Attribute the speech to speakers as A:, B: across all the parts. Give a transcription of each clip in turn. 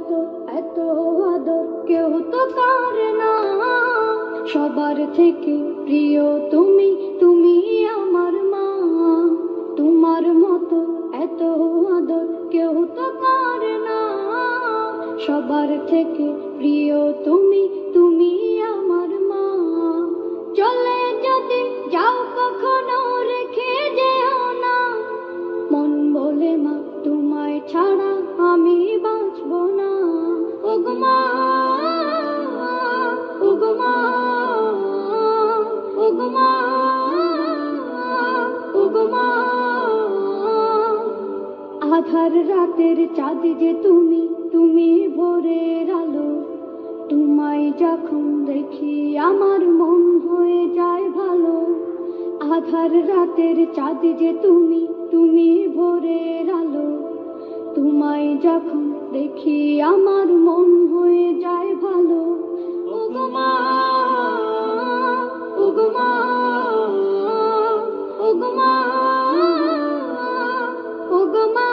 A: মতো এত আদর কেউ তো করে না। সবার থেকে প্রিয় তুমি, তুমি আমার মা। তোমার মতো এত আদর কেউ তো করে না। সবার থেকে প্রিয় তুমি, তুমি আমার মা। চলে যদি যাও কখনো রেখে যেও না। মন বলে মা তোমায় ছাড়া আমি বাঁচব না। ওগো মা, ওগো মা, ওগো মা, ওগো মা। আধার রাতের চাঁদ যে তুমি, তুমি ভোরের আলো। তোমায় যখন দেখি আমার মন হয়ে যায় ভালো। আধার রাতের চাঁদ যে তুমি, তুমি ভোরের আলো। তোমায় যখন দেখি আমার মন হয়ে যায় ভালো। ওগো মা, ওগো মা, ওগো মা, ওগো মা।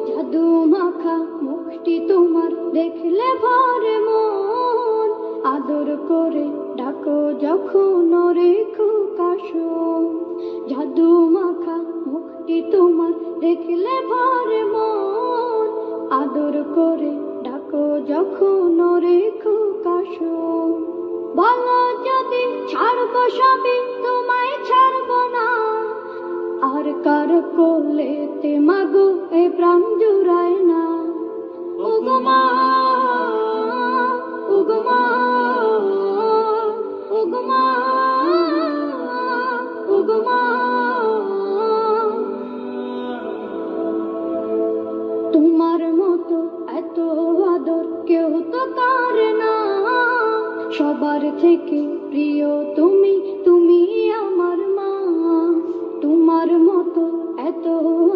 A: জাদু মাখা মুখটি তোমার দেখলে ভরে মন। আদর করে ডাকো যখন ওরে খোকাশো। জাদু মাখা মুখটি তোমার দেখলে ভরে মন। আদর করে ডাকো যখন ওরে খোকাশো। বলো যদি ছাড়বো সবই তোমায় ছাড়বো না। আর কার কোলেতে মাগো এ প্রাণ জুড়ায় না। ওগো মা, ওগো মা, ওগো মা, ওগো মা। তোমার মতো এত আদর কেউ তো করে না। সবার থেকে প্রিয় তুমি, তুমি আমার মা। তোমার মতো এত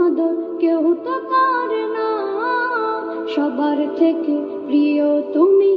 A: আদর কেউ তো করে না। সবার থেকে প্রিয় তুমি,